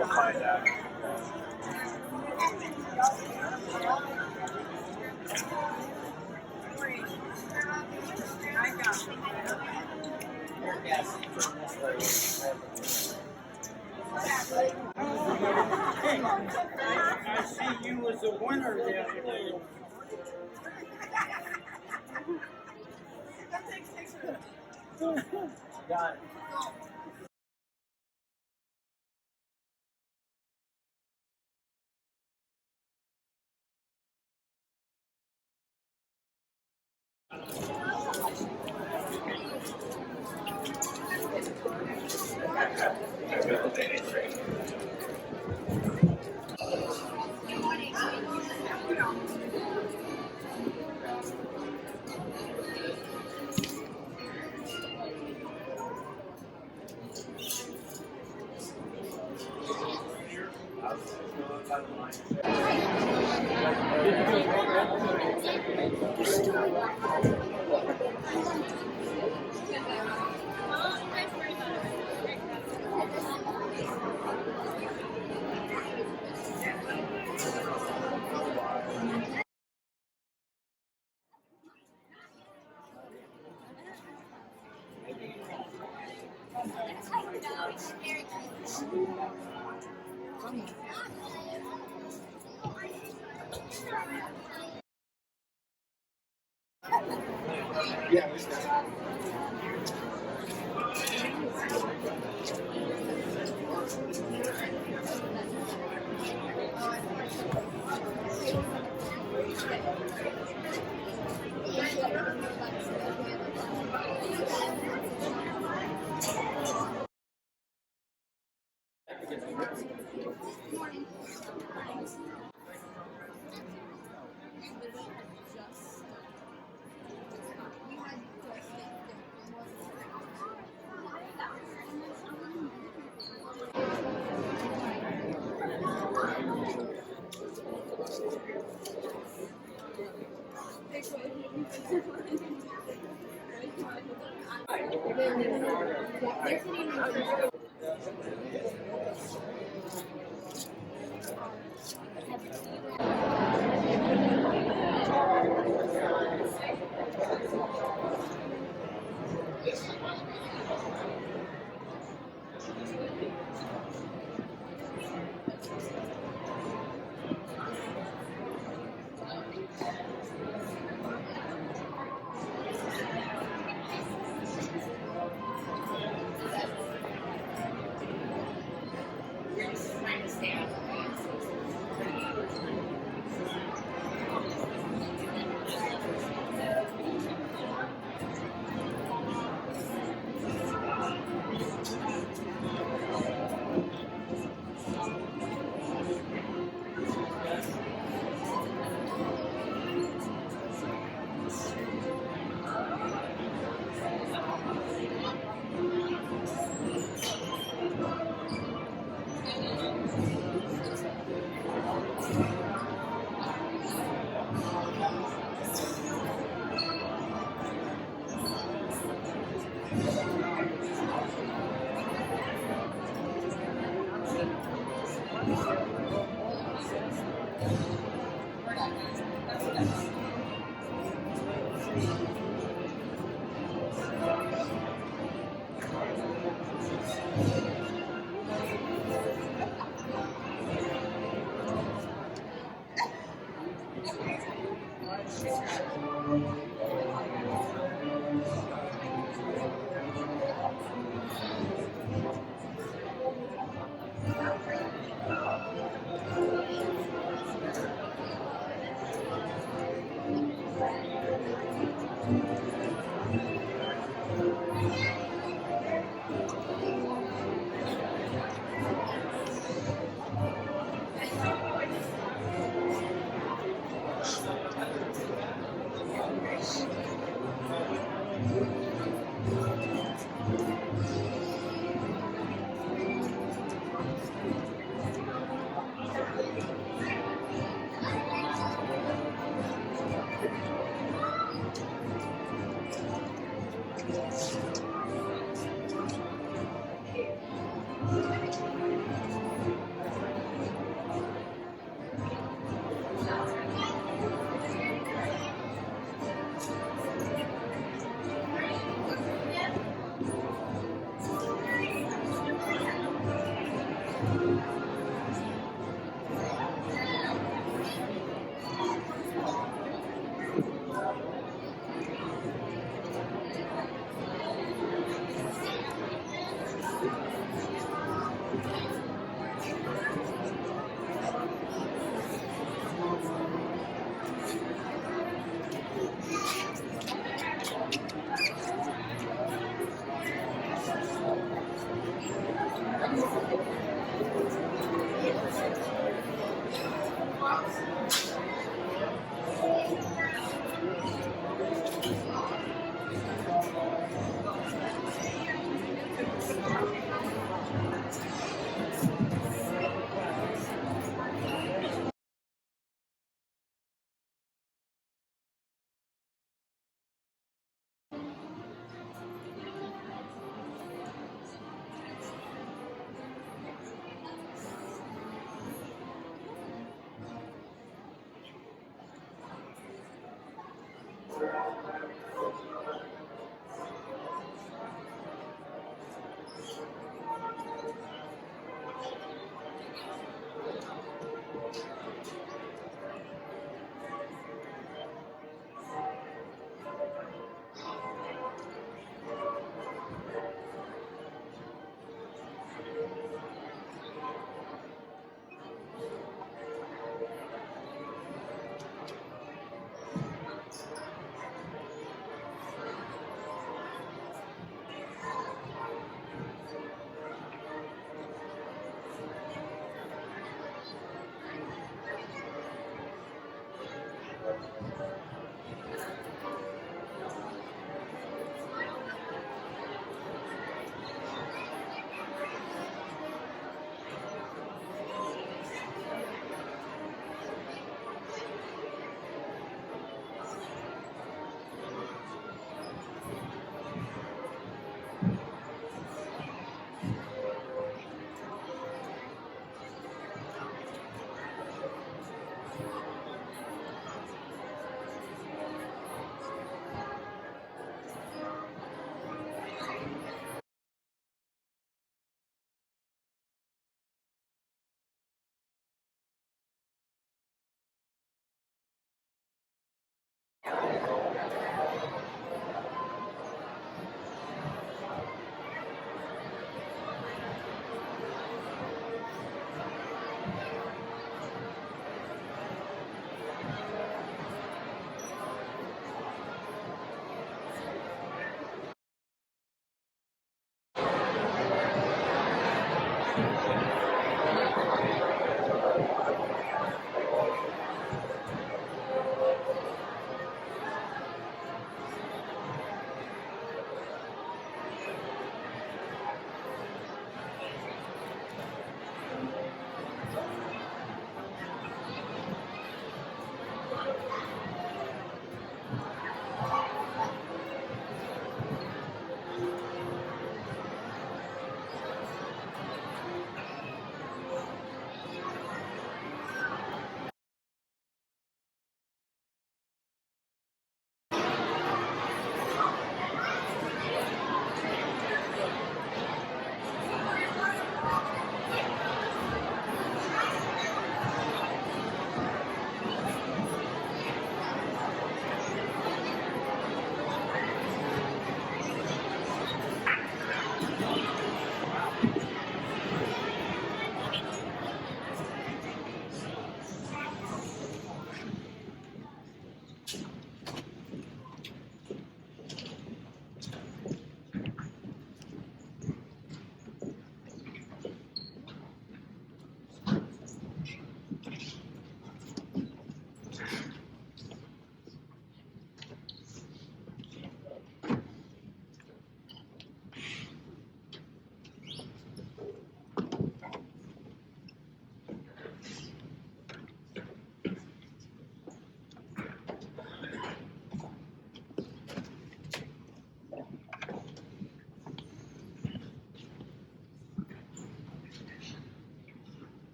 We'll find out. I see you as a winner the other day. Got it.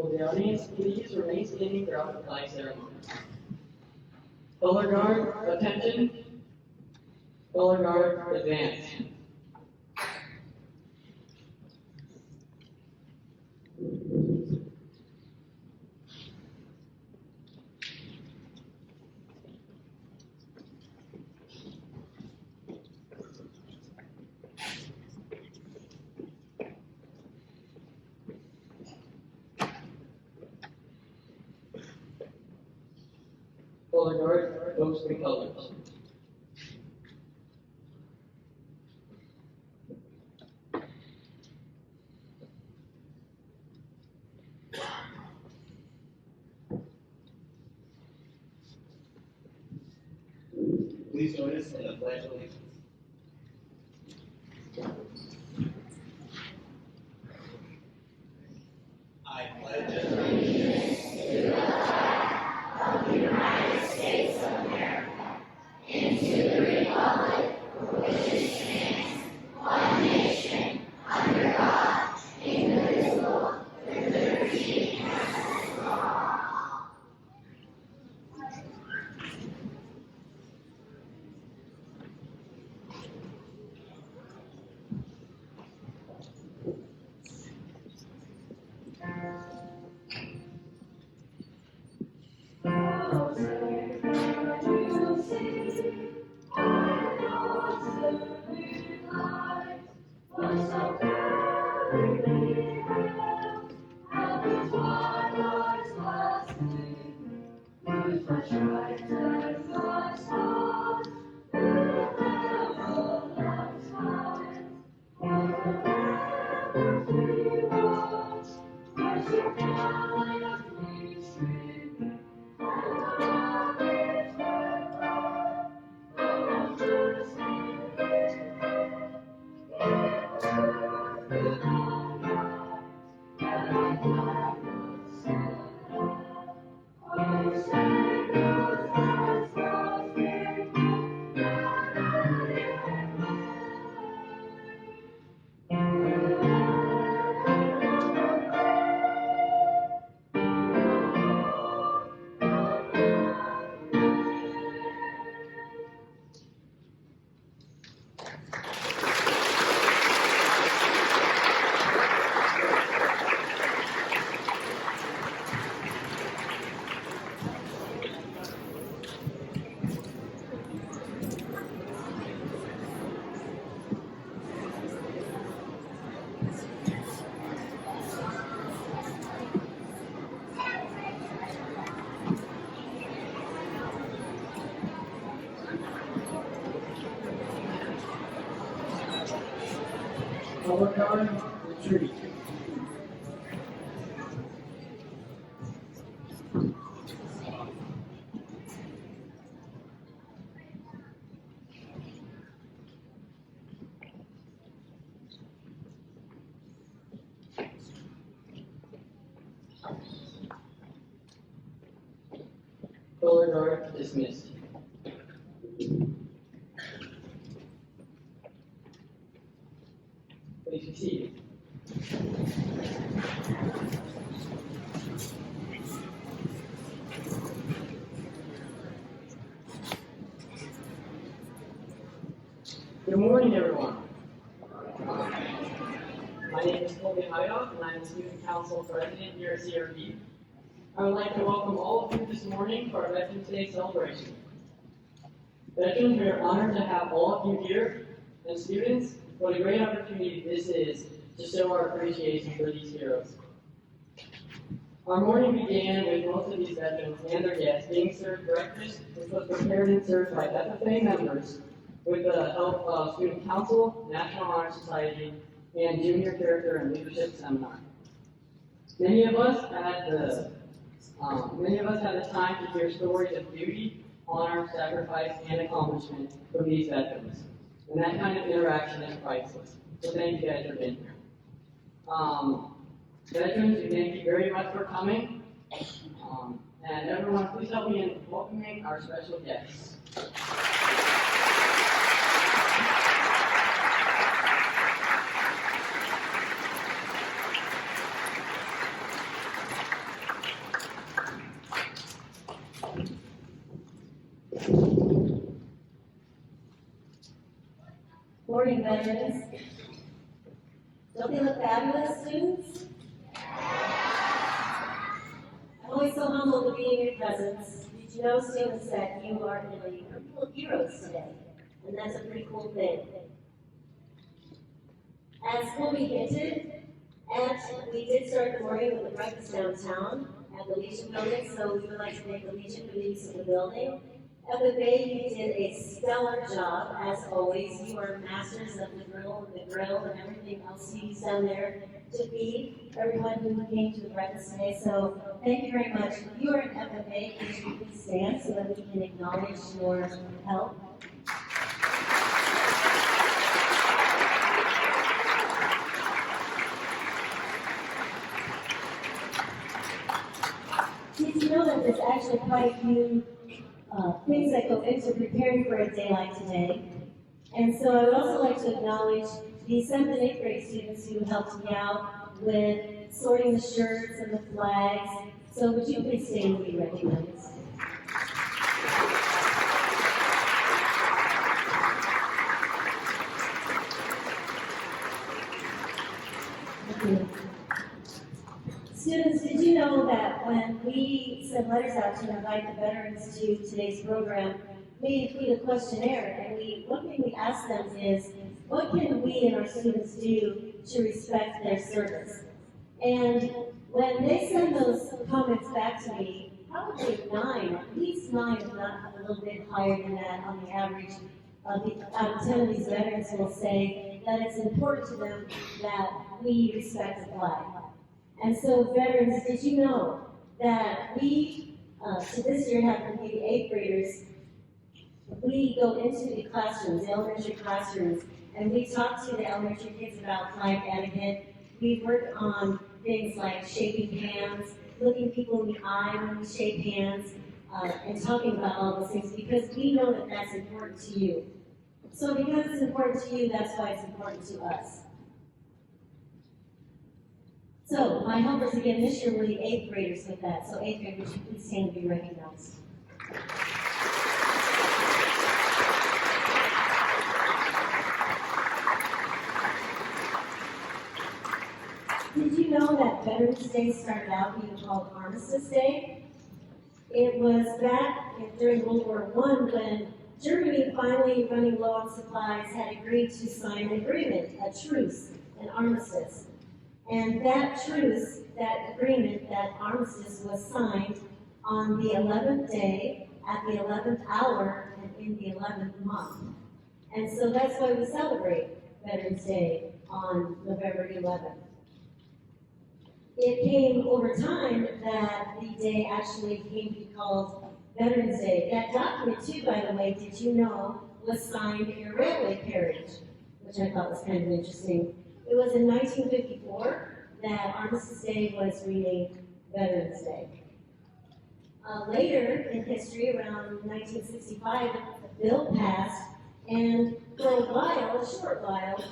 Will the audience please remain standing throughout the flag ceremony? Color guard, attention. Color guard, advance. Color guard, those three colors. Please join us in the Pledge of Allegiance. I pledge allegiance. Color guard, retreat. Color guard, dismissed. Please be seated. Good morning, everyone. My name is Colby Haydock, and I'm the Student Council President here at CRP. I would like to welcome all of you this morning for our Veterans Day celebration. Veterans, we are honored to have all of you here, and students, what a great opportunity this is to show our appreciation for these heroes. Our morning began with most of these veterans and their guests being served breakfast, which was prepared and served by FFA members with the help of Student Council, National Honor Society, and Junior Character and Leadership Seminar. Many of us had the time to hear stories of duty, honor, sacrifice, and accomplishment from these veterans. And that kind of interaction is priceless. So thank you guys for being here. Veterans, we thank you very much for coming. And everyone, please help me in welcoming our special guests. morning, veterans. Don't they look fabulous, students? I'm always so humbled to be in your presence. Did you know, students, that you are really little heroes today? And that's a pretty cool thing. As school week hinted, we did start the morning with a breakfast downtown at the Legion Building, so we would like to thank the Legion for the use of the building. FFA, you did a stellar job, as always. You are masters of the grill and everything else you use down there to feed everyone who came to the breakfast today. So thank you very much. If you are an FFA, could you please stand so that we can acknowledge your help? Did you know that there's actually quite a few things that go into preparing for a day like today? And so I would also like to acknowledge the 7th and 8th grade students who helped me out with sorting the shirts and the flags. So would you please stand and be recognized? Thank you. Students, did you know that when we send letters out to invite the veterans to today's program, we include a questionnaire, and one thing we ask them is, what can we and our students do to respect their service? And when they send those comments back to me, probably 9, at least 9, if not a little bit higher than that on the average, out of 10 of these veterans will say that it's important to them that we respect the flag. And so, veterans, did you know that we, to this year, have maybe 8th graders, we go into the classrooms, the elementary classrooms, and we talk to the elementary kids about flag etiquette. We work on things like shaking hands, looking people in the eye when we shake hands, and talking about all those things, because we know that that's important to you. So because it's important to you, that's why it's important to us. So, my helpers again this year were the 8th graders with that. So 8th graders, would you please stand and be recognized? Did you know that Veterans Day started out being called Armistice Day? It was back during World War I when Germany, finally running low on supplies, had agreed to sign an agreement, a truce, an armistice. And that truce, that agreement, that armistice was signed on the 11th day, at the 11th hour, and in the 11th month. And so that's why we celebrate Veterans Day on November 11th. It came over time that the day actually came to be called Veterans Day. That document, too, by the way, did you know, was signed in a railway carriage, which I thought was kind of interesting. It was in 1954 that Armistice Day was renamed Veterans Day. Later in history, around 1965, a bill passed, and for a while, a short while,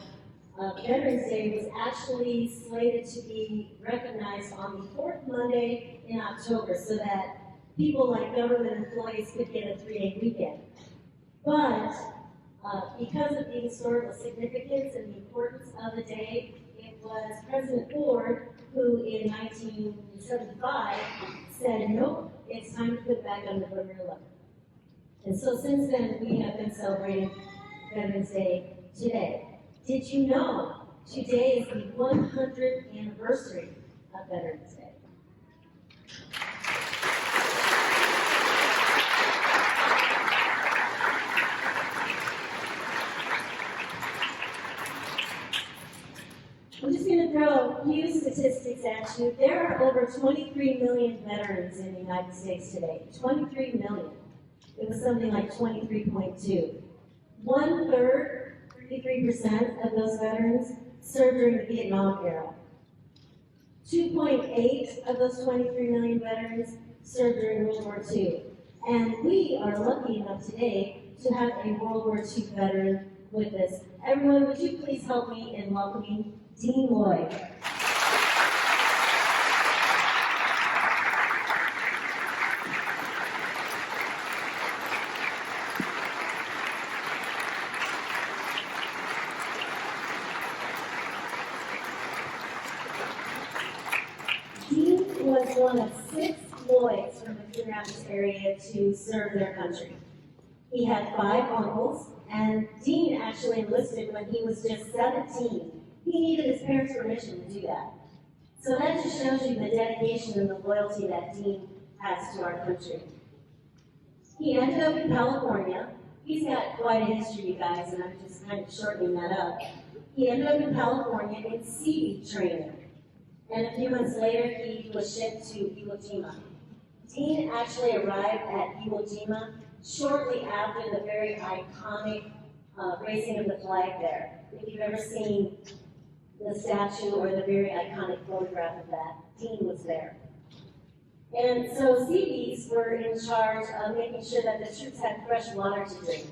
Veterans Day was actually slated to be recognized on the 4th Monday in October, so that people like government employees could get a 3-day weekend. But because of the historical significance and the importance of the day, it was President Ford who in 1975 said, nope, it's time to put it back on November 11th. And so since then, we have been celebrating Veterans Day today. Did you know today is the 100th anniversary of Veterans Day? I'm just going to throw a few statistics at you. There are over 23 million veterans in the United States today. 23 million. It was something like 23.2. 1/3, 33% of those veterans served during the Vietnam era. 2.8 of those 23 million veterans served during World War II. And we are lucky enough today to have a World War II veteran with us. Everyone, would you please help me in welcoming Dean Lloyd. was one of 6 boys from the Coon Rapids area to serve their country. He had 5 uncles, and Dean actually enlisted when he was just 17. He needed his parents' permission to do that. So that just shows you the dedication and the loyalty that Dean has to our country. He ended up in California. He's got quite a history, you guys, and I'm just kind of shortening that up. He ended up in California in Sea training. And a few months later, he was shipped to Iwo Jima. Dean actually arrived at Iwo Jima shortly after the very iconic raising of the flag there. If you've ever seen the statue or the very iconic photograph of that, Dean was there. And so Seabees were in charge of making sure that the troops had fresh water to drink.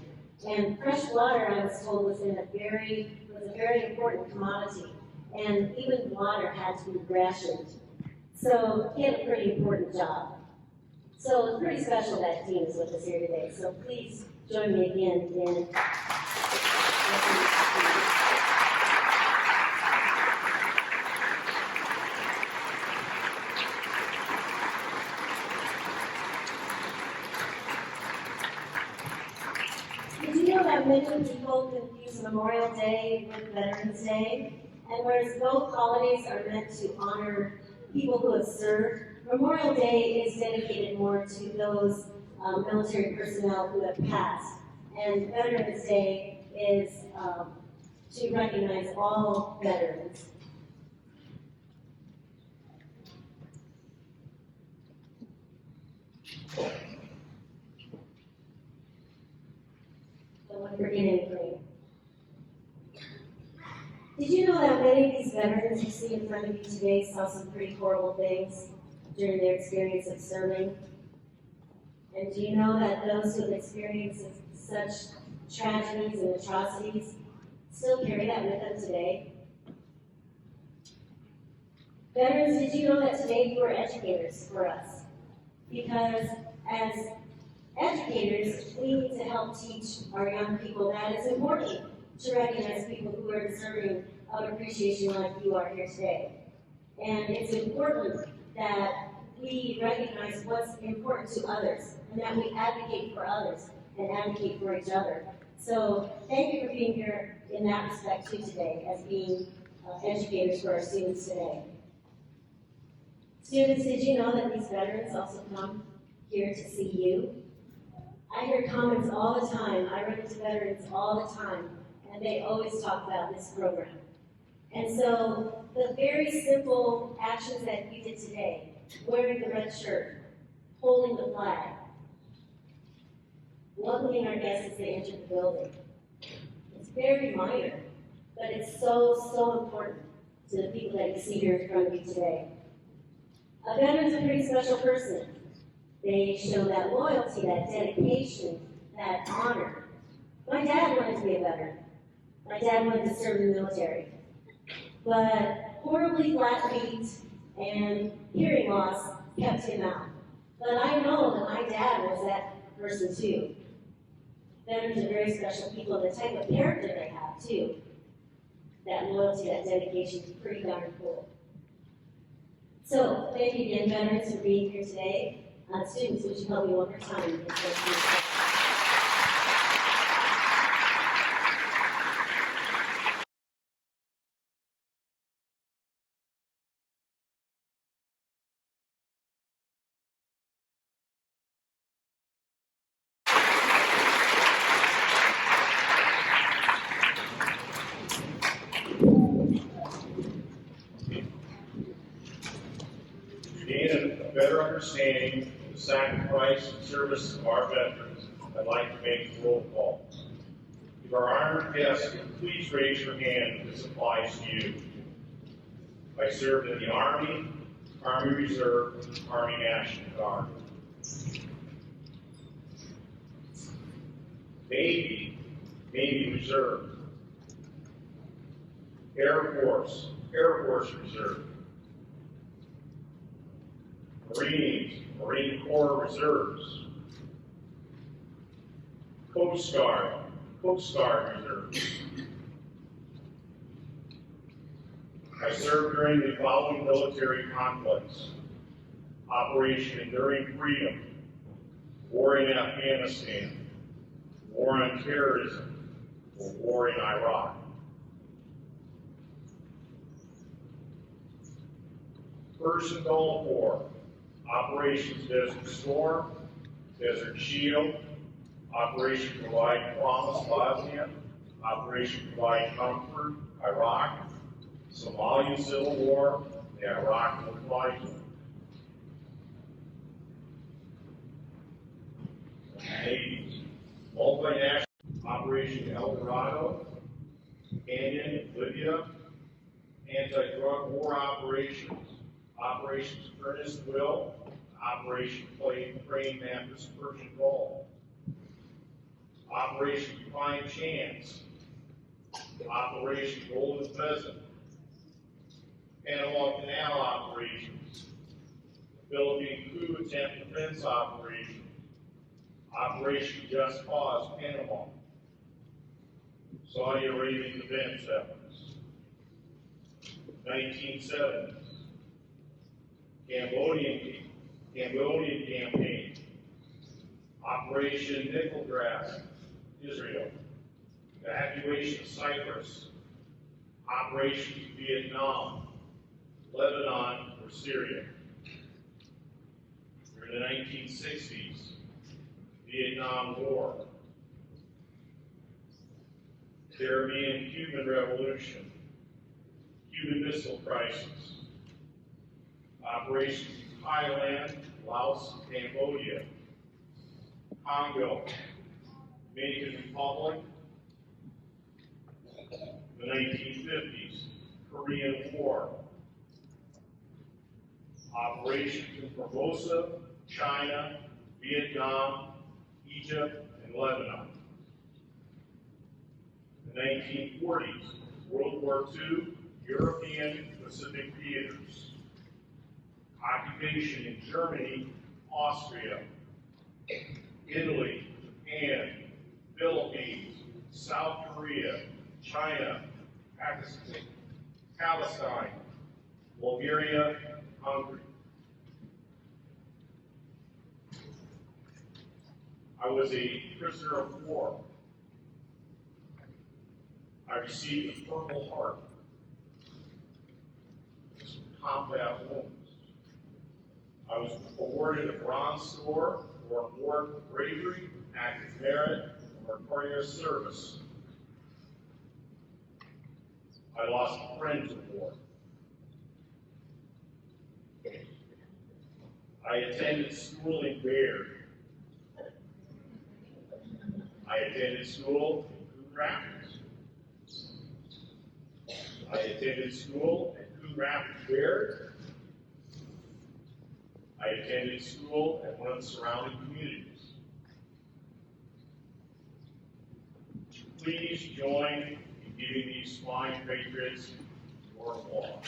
And fresh water, I was told, was a very important commodity. And even water had to be rationed. So he had a pretty important job. So it's pretty special that Dean is with us here today. So please join me again in Did you know that many people confuse Memorial Day with Veterans Day? And whereas both holidays are meant to honor people who have served, Memorial Day is dedicated more to those military personnel who have passed. And Veterans Day is to recognize all veterans. Don't want to forget anything. Did you know that many of these veterans you see in front of you today saw some pretty horrible things during their experience of serving? And do you know that those who have experienced such tragedies and atrocities still carry that with them today? Veterans, did you know that today you are educators for us? Because as educators, we need to help teach our young people that it's important to recognize people who are deserving of appreciation like you are here today. And it's important that we recognize what's important to others and that we advocate for others and advocate for each other. So thank you for being here in that respect too today as being educators for our students today. Students, did you know that these veterans also come here to see you? I hear comments all the time. I run into veterans all the time, and they always talk about this program. And so the very simple actions that you did today, wearing the red shirt, holding the flag, welcoming our guests as they enter the building, it's very minor, but it's so important to the people that you see here in front of you today. A veteran's a pretty special person. They show that loyalty, that dedication, that honor. My dad wanted to be a veteran. My dad wanted to serve in the military. But horribly flat feet and hearing loss kept him out. But I know that my dad was that person too. Veterans are very special people, the type of character they have too. That loyalty, that dedication is pretty darn cool. So, thank you again, veterans, for being here today. Students, would you help me one more time? To gain a better understanding of the sacrifice and service of our veterans, I'd like to make a roll call. If our honored guests would please raise your hand if this applies to you. I served in the Army, Army Reserve, Army National Guard. Navy Reserve. Air Force Reserve. Marines, Marine Corps Reserves. Coast Guard Reserves. I served during the following military conflicts: Operation Enduring Freedom, war in Afghanistan, war on terrorism, or war in Iraq. First and Goal 4, Operations Desert Storm, Desert Shield, Operation Provide Promise, Bosnia, Operation Provide Comfort, Iraq, Somalia Civil War, the Iraq No-Fly Zone. Navy, multinational Operation El Dorado, Canyon, Libya, anti-drug war operations, Operations Earnest Will, Operation Praying Mantis Persian Gulf, Operation Find Chance, Operation Golden Pheasant, Panama Canal operations, Philippine coup attempt defense operation, Operation Just Cause Panama, Saudi Arabian defense efforts, 1970s, Cambodian campaign, Operation Nickel Grass, Israel, evacuation of Cyprus, Operation Vietnam, Lebanon, or Syria. During the 1960s, Vietnam War, Caribbean-Cuban Revolution, Cuban Missile Crisis, Operations Thailand, Laos, Cambodia, Congo, Dominican Republic, the 1950s, Korean War, Operations in Formosa, China, Vietnam, Egypt, and Lebanon. The 1940s, World War II, European Pacific theaters. Occupation in Germany, Austria, Italy, Japan, Philippines, South Korea, China, Pakistan, Palestine, Bulgaria, Hungary. I was a prisoner of war. I received a Purple Heart, combat wounds. I was awarded a Bronze Star for Award for Bravery, Active Merit, or Meritorious Service. I lost friends of war. I attended school in Baird. I attended school in Coon Rapids. I attended school at Coon Rapids Baird. I attended school at one of the surrounding communities. Please join in giving these fine patriots your applause.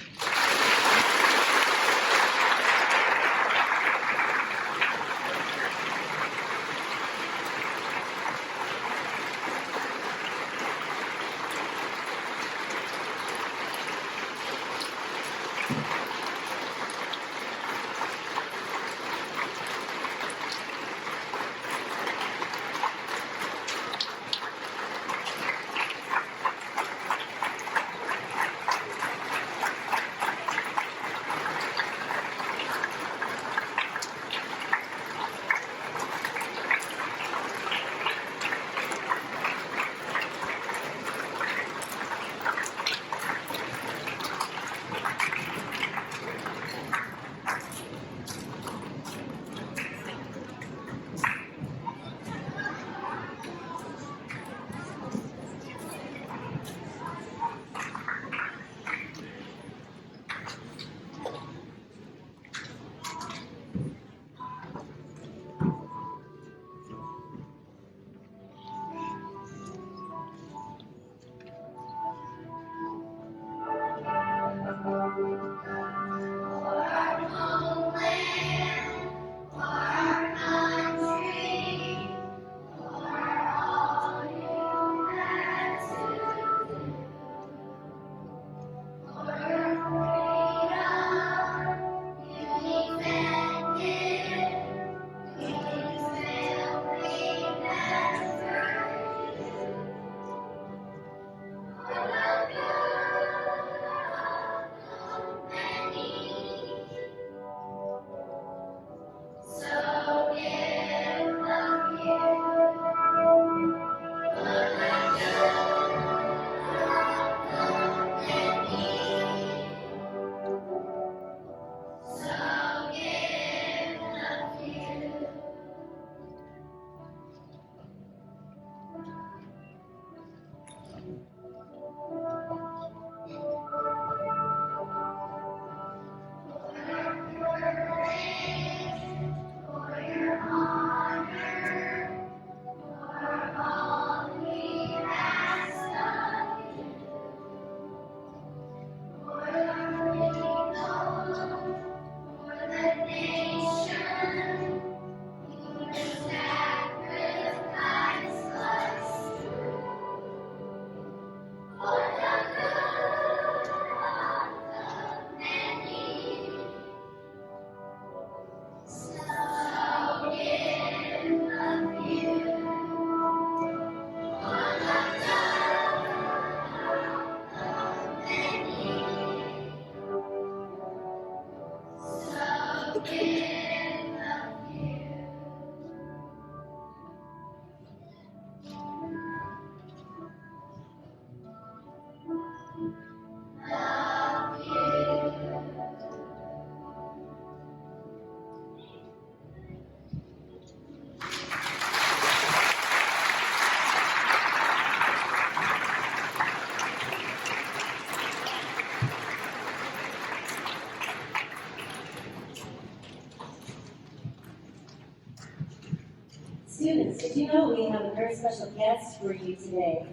Students, did you know we have a very special guest for you today?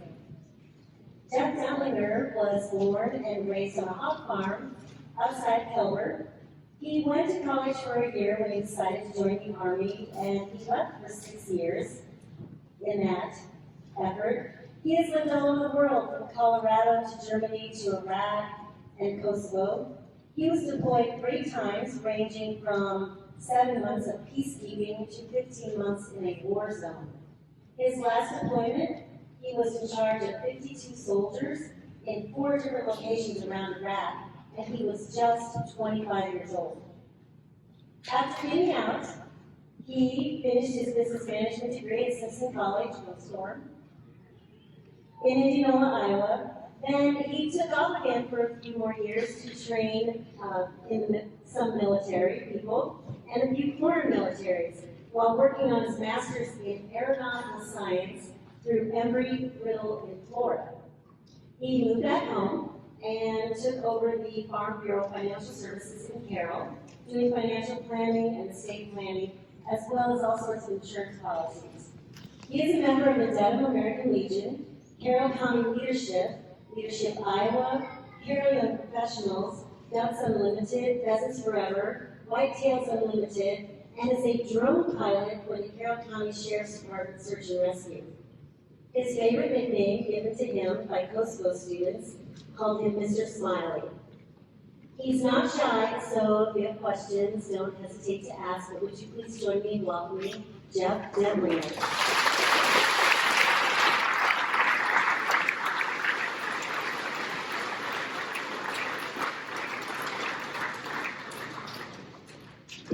Jeff Dowlinger was born and raised on a hog farm outside Kilburn. He went to college for a year when he decided to join the Army, and he left for 6 years in that effort. He has lived all over the world, from Colorado to Germany to Iraq and Kosovo. He was deployed 3 times, ranging from 7 months of peacekeeping to 15 months in a war zone. His last deployment, he was in charge of 52 soldiers in 4 different locations around Iraq, and he was just 25 years old. After getting out, he finished his business management degree at Simpson College, Storm, in Indianola, Iowa. Then he took off again for a few more years to train some military people and a few foreign militaries while working on his master's in aeronautical science through Embry-Riddle in Florida. He moved back home and took over the Farm Bureau Financial Services in Carroll, doing financial planning and estate planning, as well as all sorts of insurance policies. He is a member of the Dedham American Legion, Carroll County Leadership Iowa, Carroll Young Professionals, Ducks Unlimited, Pheasants Forever, Whitetails Unlimited, and is a drone pilot for the Carroll County Sheriff's Department Search and Rescue. His favorite nickname given to him by Kosovo students called him Mr. Smiley. He's not shy, so if you have questions, don't hesitate to ask, but would you please join me in welcoming Jeff Dowlinger.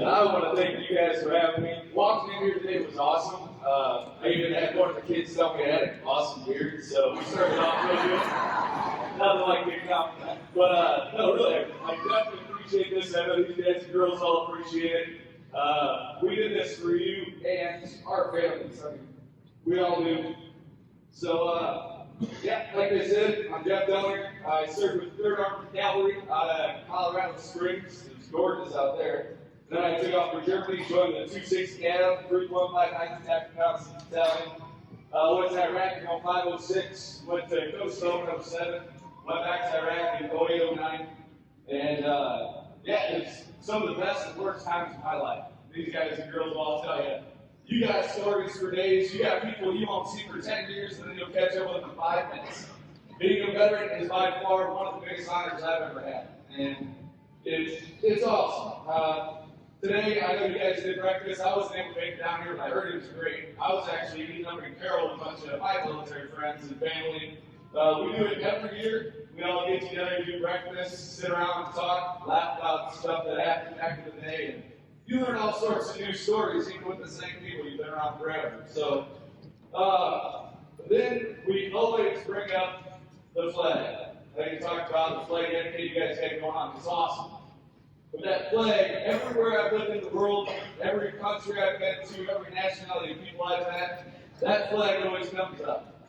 I want to thank you guys for having me. Walking in here today was awesome. I even had one of the kids tell me I had an awesome beard, so we started off real good. Nothing like getting compliment. But no, really, I definitely appreciate this. I know these guys and girls all appreciate it. We did this for you and our families. I mean, we all do. So, yeah, like I said, I'm Jeff Dowlinger. I served with 3rd Armored Cavalry out of Colorado Springs. It's gorgeous out there. Then I took off for Germany, joined the 260 ADAM, 315 Attack Reconnaissance Battalion. Went to Iraq in 0506, went to Kosovo in 07, went back to Iraq in 08, 09. And yeah, it's some of the best and worst times of my life. These guys and girls will all tell you. You got stories for days, you got people you won't see for 10 years, and then you'll catch up with them in 5 minutes. Being a veteran is by far one of the biggest honors I've ever had. And it's awesome. Today, I know you guys did breakfast. I wasn't able to make it down here, but I heard it was great. I was actually eating up in Carroll with a bunch of my military friends and family. We do it every year. We all get together, do breakfast, sit around and talk, laugh about stuff that happened back in the day. And you learn all sorts of new stories, even with the same people you've been around forever. So, then we always bring up the flag. Like you talked about the flag etiquette you guys had going on. It's awesome. But that flag, everywhere I've lived in the world, every country I've been to, every nationality of people I've met, that flag always comes up.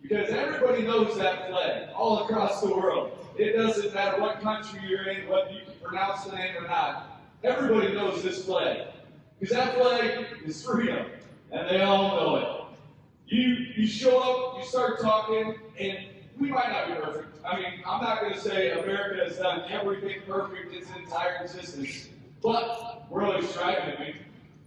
Because everybody knows that flag all across the world. It doesn't matter what country you're in, whether you can pronounce the name or not. Everybody knows this flag. Because that flag is freedom. And they all know it. You show up, you start talking, and we might not be perfect. I mean, I'm not going to say America has done everything perfect its entire existence, but we're always striving to be.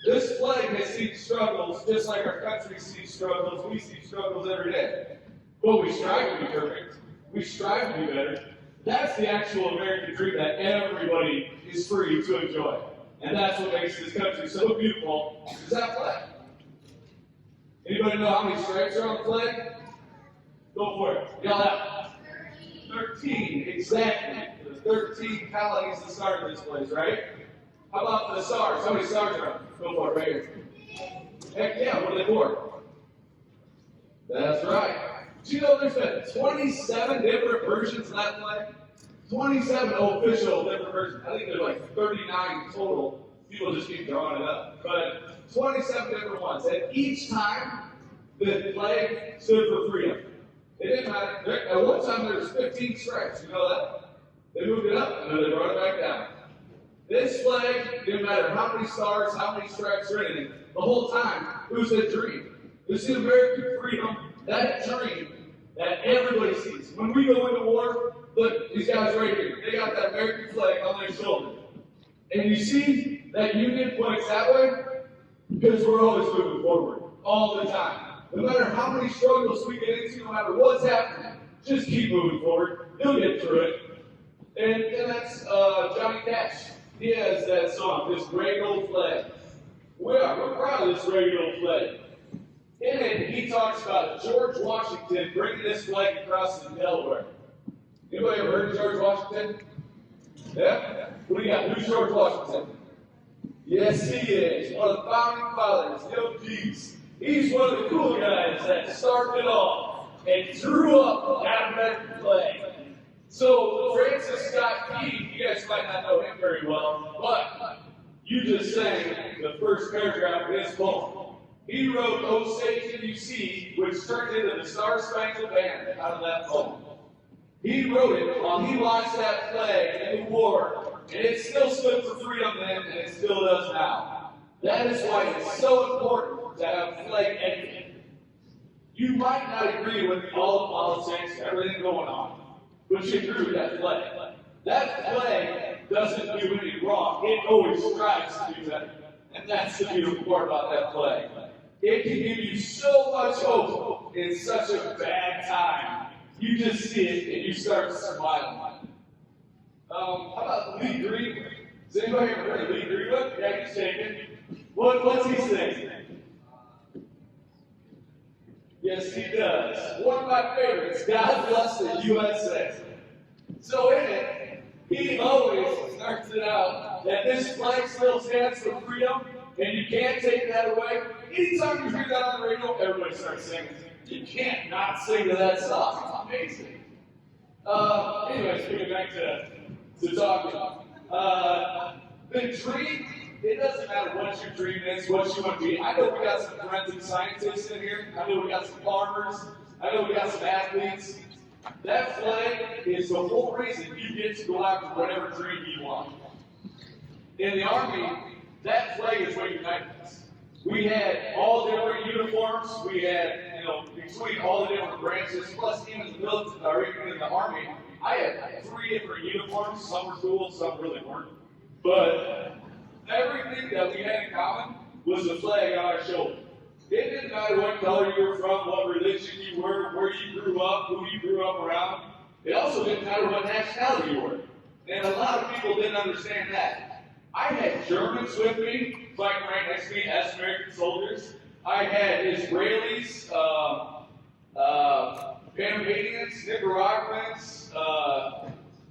This flag has seen struggles just like our country sees struggles. We see struggles every day. But we strive to be perfect. We strive to be better. That's the actual American dream that everybody is free to enjoy. And that's what makes this country so beautiful, is that flag. Anybody know how many stripes are on the flag? Go for it. Yell out. 13, exactly. There's 13 colonies that started this place, right? How about the stars? How many stars are on? Go for it, right here. Heck yeah, what are they for? That's right. Do you know there's been 27 different versions of that flag? 27 official different versions. I think there's like 39 total. People just keep drawing it up. But 27 different ones. And each time, the flag stood for freedom. It didn't matter. At one time, there was 15 stripes. You know that? They moved it up, and then they brought it back down. This flag didn't matter how many stars, how many stripes, or anything. The whole time, it was a dream. It was the American freedom, that dream that everybody sees. When we go into war, look, these guys right here, they got that American flag on their shoulder. And you see that Union points that way because we're always moving forward, all the time. No matter how many struggles we get into, no matter what's happening, just keep moving forward. You'll get through it. And that's Johnny Cash. He has that song, This Great Old Flag. We're proud of this great old flag. In it, he talks about George Washington bringing this flag across the Delaware. Anybody ever heard of George Washington? Yeah? What do you got? Who's George Washington? Yes, he is. One of the founding fathers, the OGs. He's one of the cool guys that started it all and drew up that American flag. So, Francis Scott Key, you guys might not know him very well, but you just sang the first paragraph of his poem. He wrote O Say Can You See, which turned into the Star Spangled Banner out of that poem. He wrote it while he launched that flag in the war, and it still stood for freedom then, and it still does now. That is why it's so important to have flag etiquette. You might not agree with all the politics, everything going on, but you agree with that flag. That flag doesn't do anything wrong. It always strives to do better. And that's the beautiful part about that flag. It can give you so much hope in such a bad time. You just see it and you start smiling. How about Lee Greenwood? Has anybody ever heard of Lee Greenwood? Yeah, he's shaking. What's he saying? Yes, he does. One of my favorites. God bless the USA. So in it, he always starts it out that this flag still stands for freedom, and you can't take that away. Anytime you hear that on the radio, everybody starts singing. You can't not sing to that song. It's amazing. Anyways, getting back to talking. The dream, it doesn't matter what your dream is, what you want to be. I know we got some forensic scientists in here. I know we got some farmers. I know we got some athletes. That flag is the whole reason you get to go after whatever dream you want. In the Army, that flag is what united us. We had all different uniforms. We had, between all the different branches, plus even in the military, or even in the Army, I had 3 different uniforms. Some were cool, some really weren't. But everything that we had in common was the flag on our shoulder. It didn't matter what color you were from, what religion you were, where you grew up, who you grew up around. It also didn't matter what nationality you were. And a lot of people didn't understand that. I had Germans with me, fighting right next to me as American soldiers. I had Israelis, Panamanians, Nicaraguans,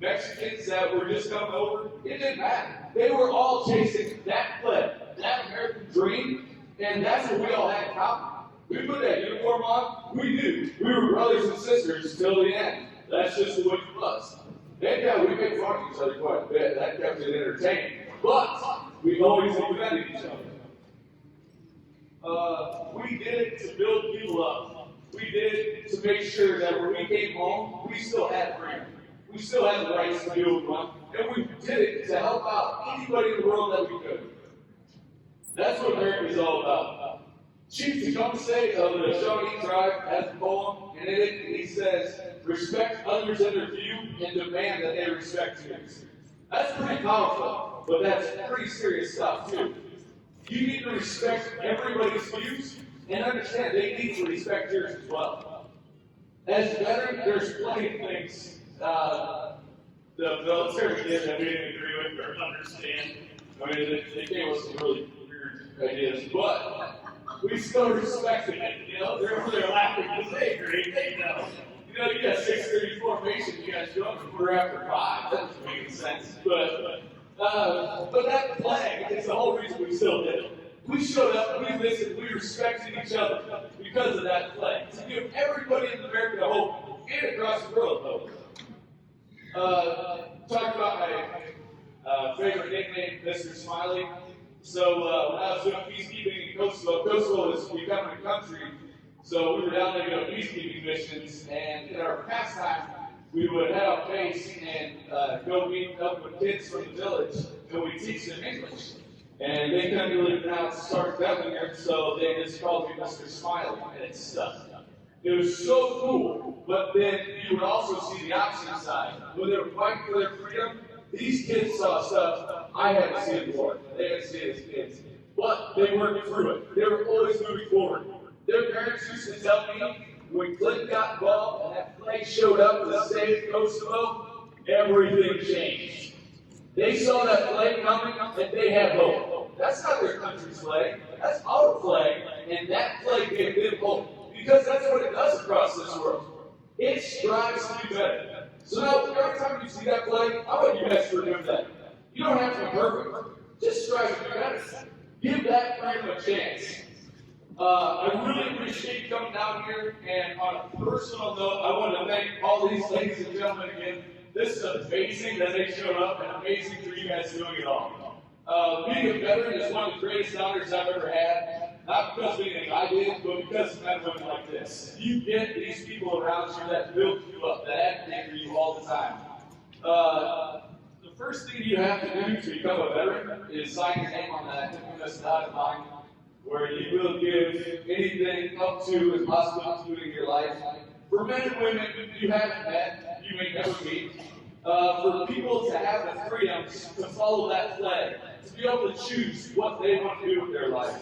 Mexicans that were just coming over. It didn't matter. They were all chasing that flag, that American dream. And that's what we all had in common. We put that uniform on, we knew we were brothers and sisters till the end. That's just the way it was. And yeah, we made fun of each other quite a bit. That kept it entertaining. But we always defended each other. We did it to build people up. We did it to make sure that when we came home, we still had freedom. We still had the rights to do what we want. And we did it to help out anybody in the world that we could. That's what America is all about. Chief Tecumseh of the Shawnee tribe has a poem, and in it he says, respect others in their view and demand that they respect yours. That's pretty powerful, but that's pretty serious stuff too. You need to respect everybody's views and understand they need to respect yours as well. As veterans, there's plenty of things the military did that we didn't agree with or understand. I mean, they gave us some really ideas, but we still respected it. They're over there laughing because they agree. They know. You got 6:30 formation. You guys go up and quarter after 5. That doesn't make any sense. But But that flag is the whole reason we still did it. We showed up, we listened, we respected each other because of that flag. To give everybody in America hope and across the world hope. Talk about my favorite nickname, Mr. Smiley. So when I was doing peacekeeping in Kosovo, Kosovo is becoming a country. So we were down there doing peacekeeping missions, and in our pastime, we would head out base and go meet up with kids from the village, and we teach them English. And they couldn't really pronounce Sarkbellinger, so they just called me Mr. Smiley, and it stuck. It was so cool, but then you would also see the opposite side. When they were fighting for their freedom, these kids saw stuff I hadn't seen before. They hadn't seen it as kids. But they worked through it. They were always moving forward. Their parents used to tell me, when Clinton got involved and that flag showed up to save Kosovo, everything changed. They saw that flag coming and they had hope. That's not their country's flag. That's our flag, and that flag gave them hope. Because that's what it does across this world. It strives to be better. So now, every time you see that flag, I want you guys to remember that. You don't have to be perfect. Just strive to be better. Give that freedom a chance. I really appreciate you coming down here, and on a personal note, I want to thank all these ladies and gentlemen again. This is amazing that they showed up, and amazing for you guys doing it all. Being a veteran is one of the greatest honors I've ever had, not because of anything I did, but because of men and women like this. You get these people around you that build you up, that advocate for you all the time. The first thing you have to do to become a veteran is sign your name on that infamous dotted line, where you will give anything up to as possible, including your life. For men and women you haven't met, you may never meet. For people to have the freedom to follow that flag, to be able to choose what they want to do with their life.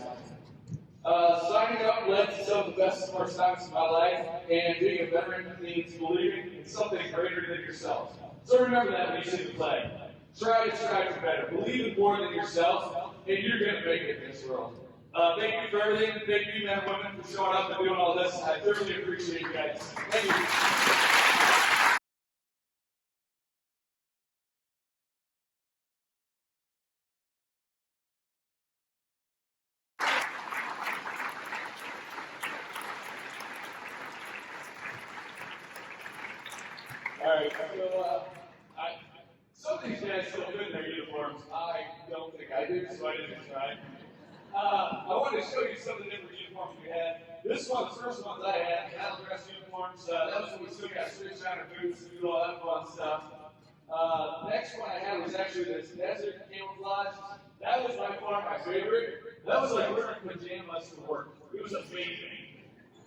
Signing up led to some of the best and worst times of my life, and being a veteran means believing in something greater than yourself. So remember that when you see the flag. Try to strive for better. Believe in more than yourself, and you're going to make it in this world. Thank you for everything. Thank you, men and women, for showing up and doing all this. I thoroughly appreciate you guys. Thank you. Alright, so some of these guys still good in their uniforms. I don't think I do, so I didn't try. I wanted to show you some of the different uniforms we had. This one, the first ones I had, cattle dress uniforms. That was when we still got switch shiner boots and do all that fun stuff. Next one I had was actually this desert camouflage. That was by far my favorite. That was like wearing pajamas to work. It was amazing.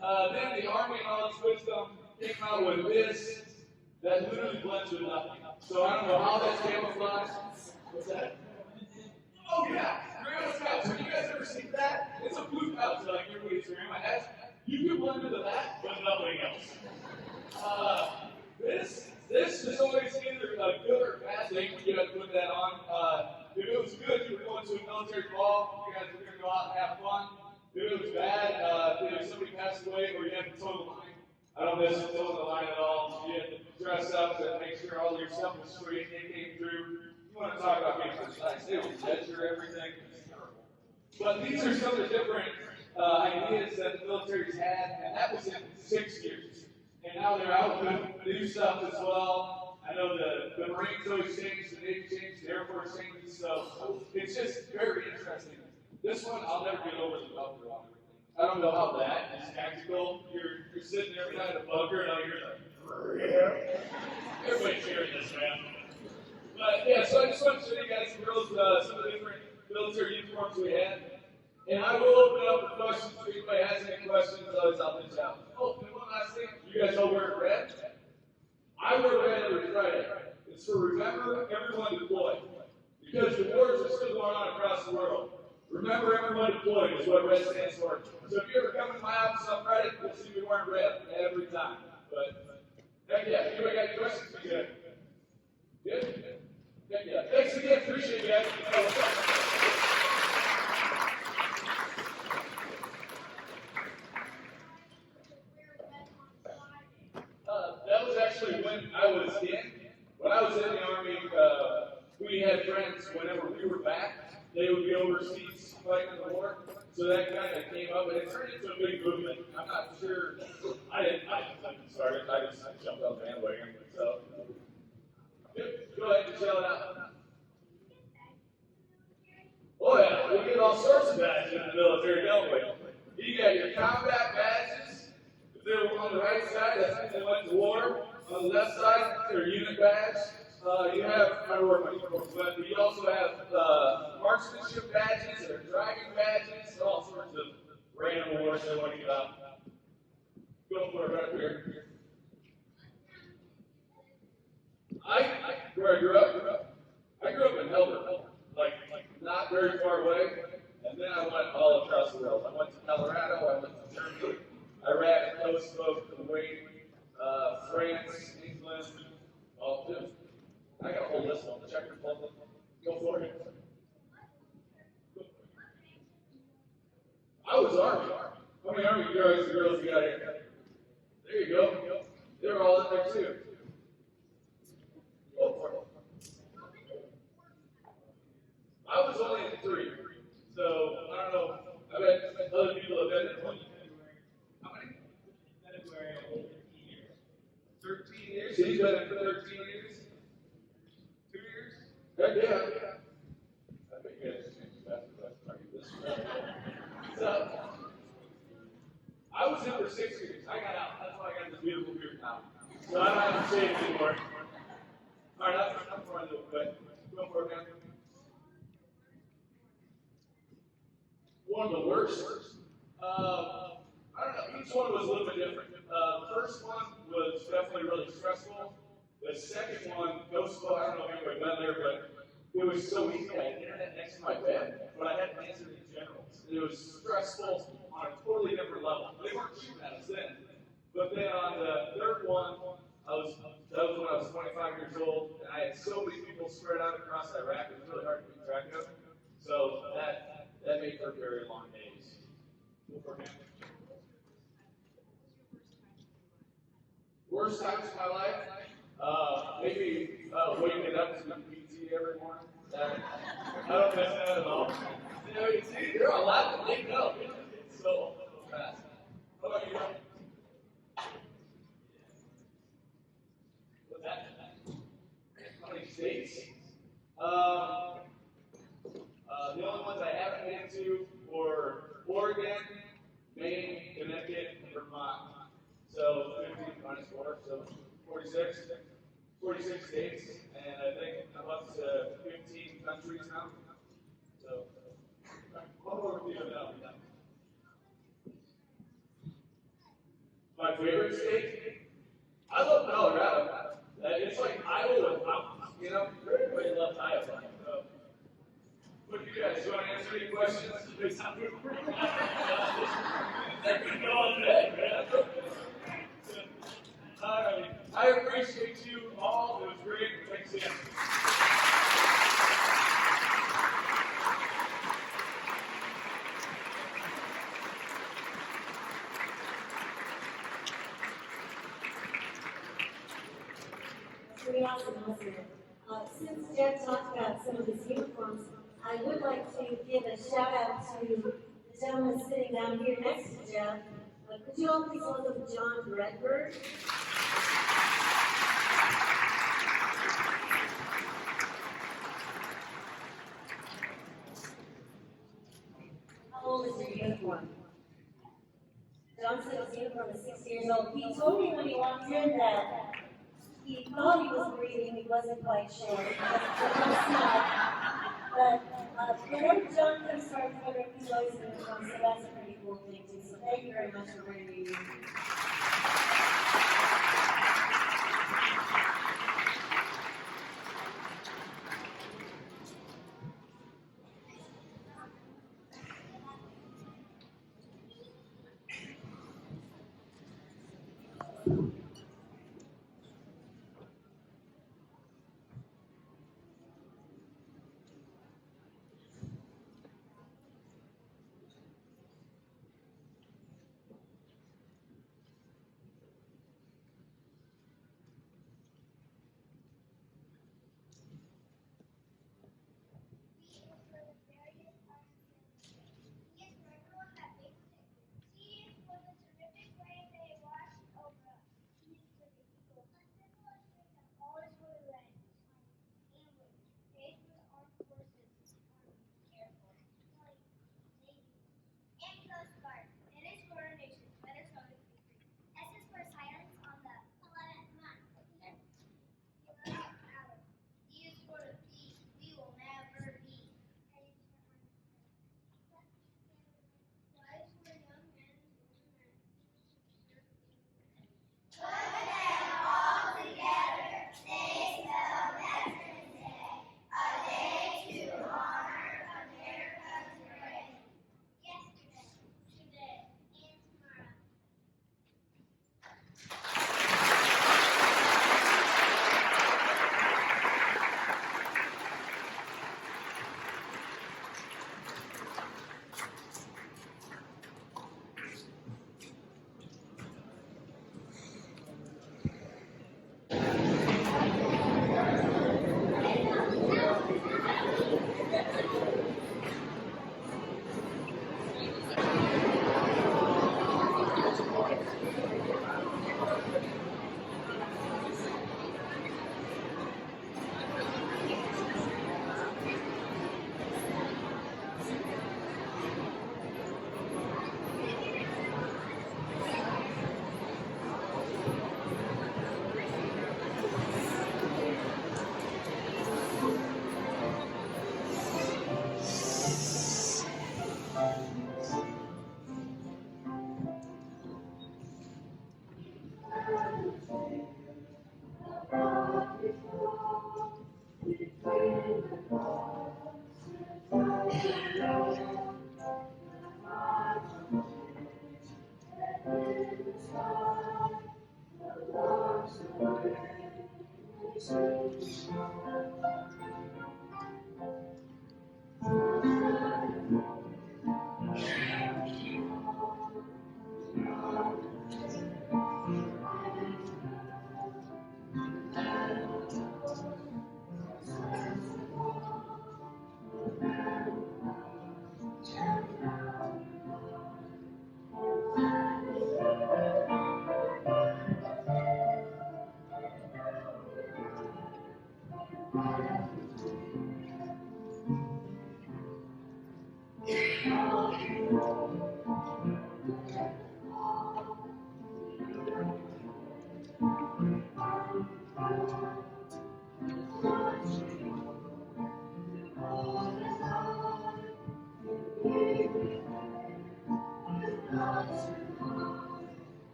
Then the Army and all its wisdom came out with this. That literally blends with nothing. So I don't know how that's camouflage. What's that? Oh yeah, grandma's couch. Have you guys ever seen that? It's a blue couch like everybody's grandma has. You can blend into that, but nothing else. This is always either a good or bad thing when you have to put that on. If it was good, you were going to a military ball, you guys were going to go out and have fun. If it was bad, if somebody passed away or you had to toe the line. I don't miss toeing the line at all. You had to dress up and make sure all your stuff was straight and it came through. You want to talk about being precise. They will measure everything. It's terrible. But these are some of the different ideas that the military's had, and that was in 6 years. And now they're out with new stuff as well. I know the Marines always change, the Navy changed, the Air Force changes, so it's just very interesting. This one, I'll never get over the bunker on everything. I don't know how that is tactical. You're sitting there behind a bunker, and all you're like, everybody's hearing this, man. But yeah, so I just want to show you guys and girls some of the different military uniforms we had. And I will open it up for questions. If anybody has any questions, I'll pitch out. Oh, and one last thing. You guys all wear red? I wear red every Friday. It's for Remember Everyone Deployed. Because the wars are still going on across the world. Remember Everyone Deployed is what red stands for. So if you ever come to my office on Friday, you'll see me wearing red every time. But, heck yeah. Anybody got any questions? Good? Good? Heck yeah. Thanks again. Appreciate you guys. That was actually when I was in the Army. We had had friends whenever we were back, they would be overseas fighting the war. So that kind of came up, and it turned into a big movement. I'm not sure. I didn't start it. I just jumped on the bandwagon. So, go ahead and yell it out. Oh yeah, we get all sorts of badges in the military, don't we? You got your combat badges. If they were on the right side, that's if they went to war. On the left side, their unit badge. You have, I don't know where my uniform is, but you also have marksmanship badges or driving badges, all sorts of random awards they want to get out. Go for it right up here. Where I grew up in Elbert, like not very far away, and then I went all across the world. I went to Colorado, I went to Germany, Iraq, Kosovo, Kuwait, France, England, all two. I got a whole list on the Czech Republic. Go for it. I was Army. How many Army guys and girls you got here? There you go. They were all in there too. Go for it. I was only in 3. So, I don't know. I bet other people have been in 1. How many? February of 13 years. He's been in for 13 years? 2 years? Yeah. I think you guys changed that. So, I was in for 6 years. I got out. That's why I got this beautiful beard now. So I don't have to shave anymore. All right, I'm trying to do it, but go for it, man. One of the worst. I don't know. Each one was a little bit different. The first one was definitely really stressful. The second one, Kosovo, I don't know if anybody been there, but it was so easy. I had internet next to my bed, but I had to answer these generals. It was stressful on a totally different level. They weren't shooting at us then. But then on the third one, that was when I was 25 years old, and I had so many people spread out across Iraq, it was really hard to keep track of. So that made for very long days. Worst times of my life? Maybe waking it up to do PT every morning. I don't miss that at all. You know, you see, you're all laughing. They know. It's so fast. How about you? What's that? How many states? The only ones I haven't been to were Oregon, Maine, Connecticut, and Vermont. So 15 minus 4, so 46. 46 states, and I think I'm up to 15 countries now. So, one more with you now. My favorite state? I love Colorado. It's like Iowa with mountains, you know? Everybody loves Iowa. So, what do you guys, do you want to answer any questions? That could go on today, man. All right. I appreciate you all. It was great. Thanks again. Pretty awesome, wasn't it? Since Jeff talked about some of his uniforms, I would like to give a shout out to the gentleman sitting down here next to Jeff. Could you all please welcome John Redberg? How old is your uniform? John said his uniform is 6 years old. He told me when he walked in that he thought he was breathing, he wasn't quite sure. But whenever John comes to our program, he's always in uniform, so that's a pretty cool thing too. So thank you very much for bringing me here.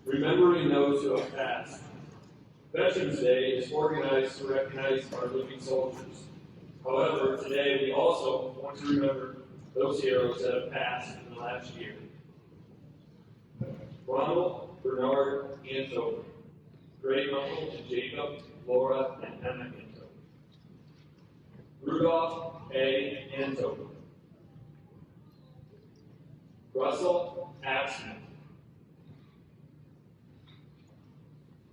Remembering those who have passed. Veterans Day is organized to recognize our living soldiers. However, today we also want to remember those heroes that have passed in the last year. Ronald Bernard Antover, great uncle to Jacob, Laura, and Emma Antover. Rudolph A. Antover. Russell Absman.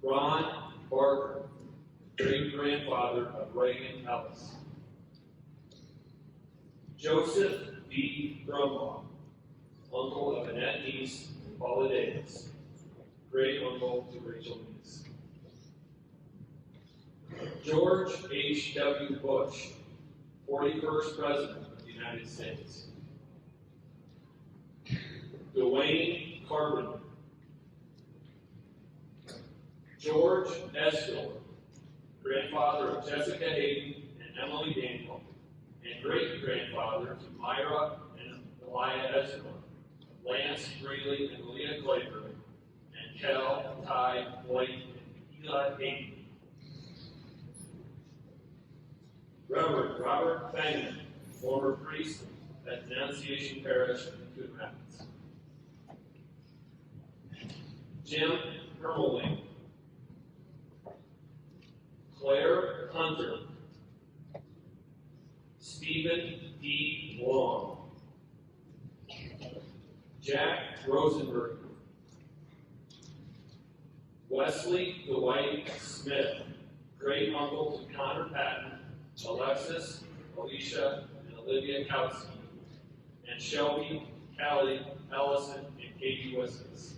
Ron Barker, great-grandfather of Reagan Ellis. Joseph D. Brumbaugh, uncle of Annette Neese and Paula Davis, great-uncle to Rachel Neese. George H. W. Bush, 41st President of the United States. Dwayne Carpenter. George Esdor, grandfather of Jessica Hayden and Emily Daniel, and great-grandfather to Myra and Elia Esdor, Lance Greeley and Leah Clayburgh, and Kel, Ty, Blake, and Eli Hayden. Reverend Robert Fangman, former priest at Annunciation Parish in Coon Rapids. Jim Hermelling. Claire Hunter, Stephen D. Long, Jack Rosenberg, Wesley Dwight Smith, great uncle to Connor Patton, Alexis, Alicia, and Olivia Kautsky, and Shelby, Callie, Ellison, and Katie Wiskus.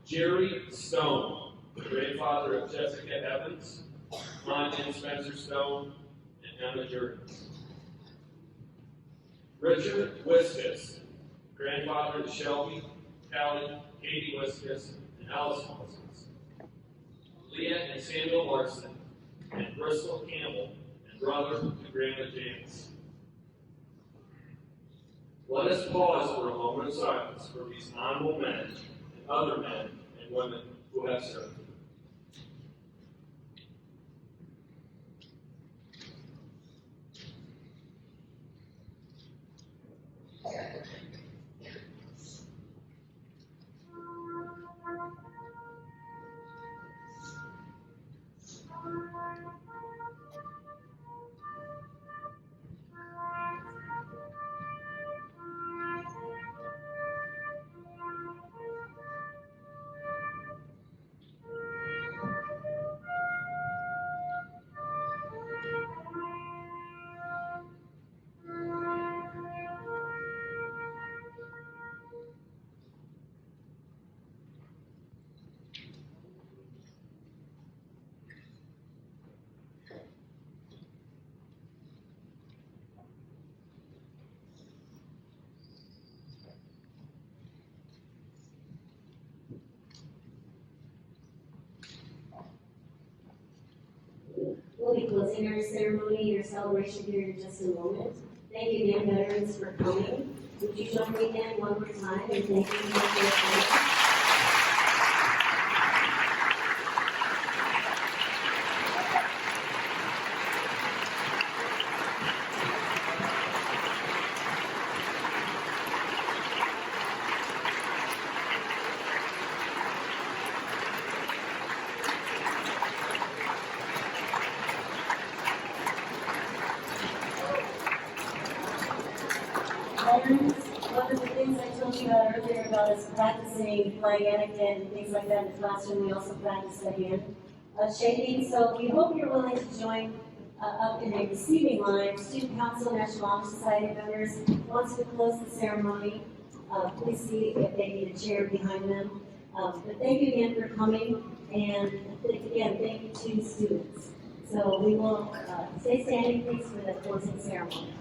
Jerry Stone, grandfather of Jessica Evans, Monty and Spencer Stone, and Emma Jurgens. Richard Wiskus, grandfather to Shelby, Callie, Katie Wiskus, and Allison Wiskus. Leah and Samuel Larson, and Bristol Campbell, and brother to Grandma James. Let us pause for a moment of silence for these honorable men and other men and women who have served. We'll be closing our ceremony, your celebration here in just a moment. Thank you again, veterans, for coming. Would you join me again one more time and thank you for your time? veterans, one of the things I told you about earlier about us practicing flag etiquette and things like that in the classroom, we also practice the hand shaking. So we hope you're willing to join up in a receiving line. Student Council, National Honor Society members, once we close the ceremony, please see if they need a chair behind them. But thank you again for coming, and again, thank you to the students. So we will stay standing, please, for the closing ceremony.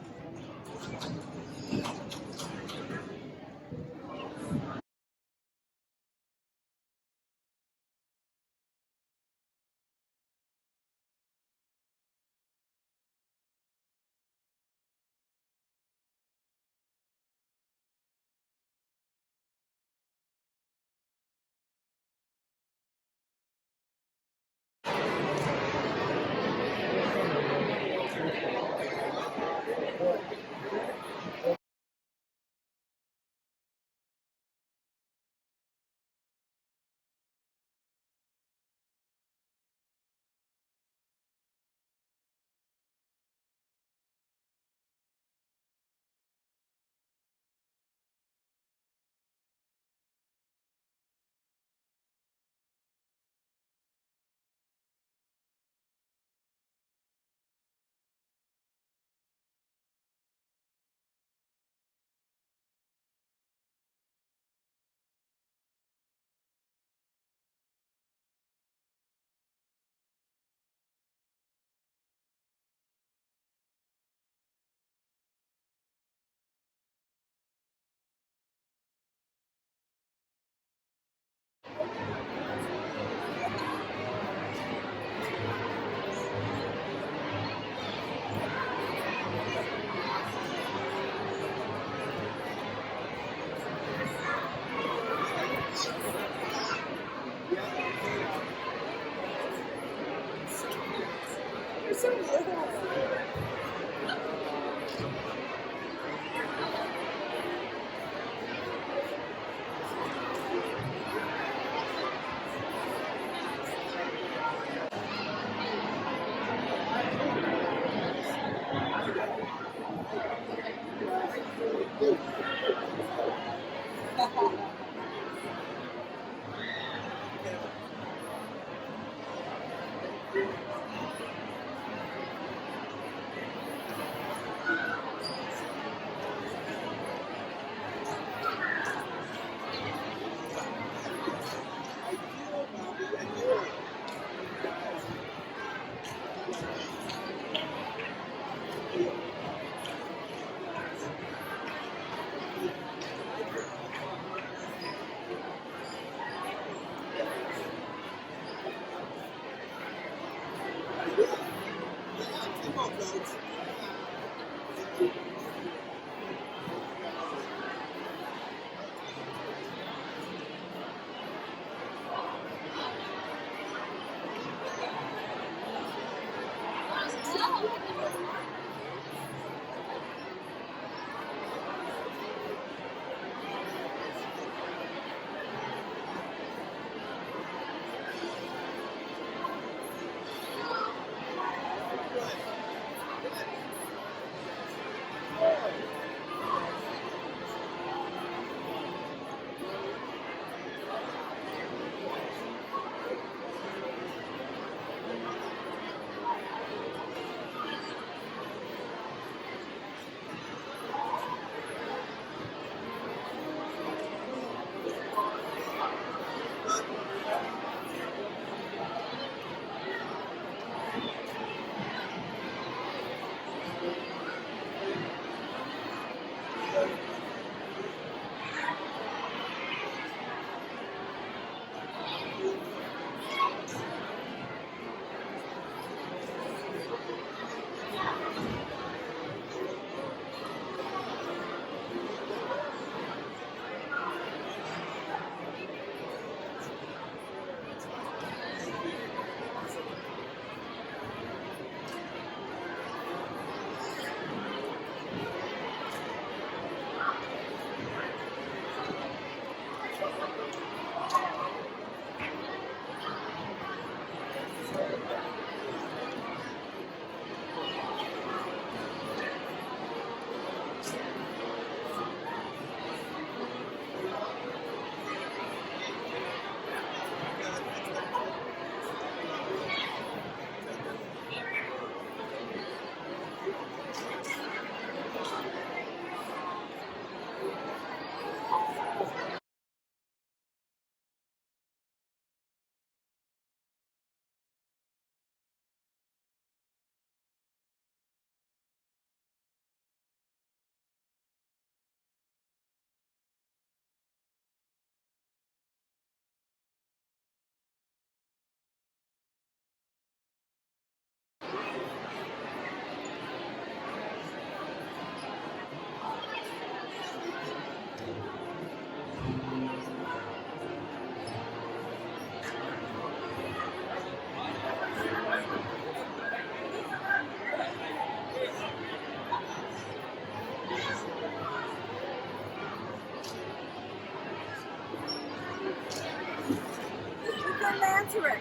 answer it.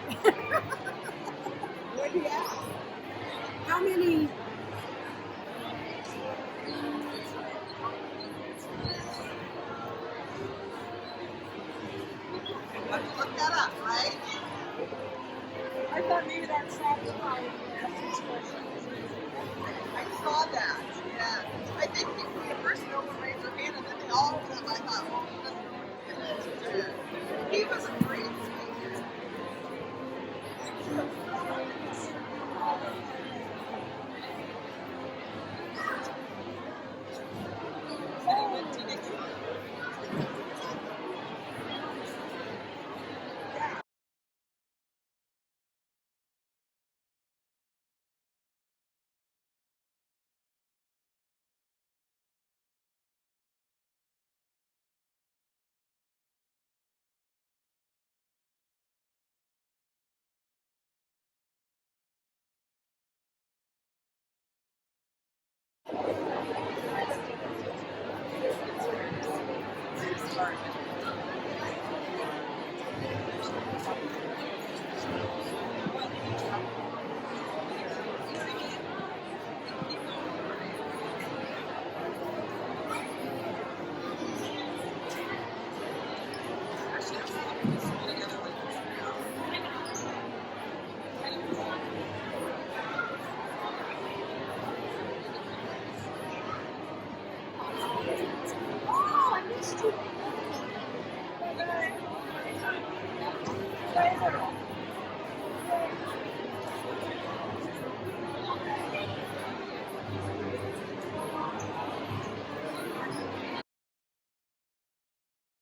What do you ask? How many? Look that up, right? I thought maybe that satisfied this question. I saw that, yeah. I think the first no one raised their hand, and then they all of them, I thought, well, he doesn't know what to do. He was a great speaker. And he went to Nixon. Oh, I missed you. Bye-bye.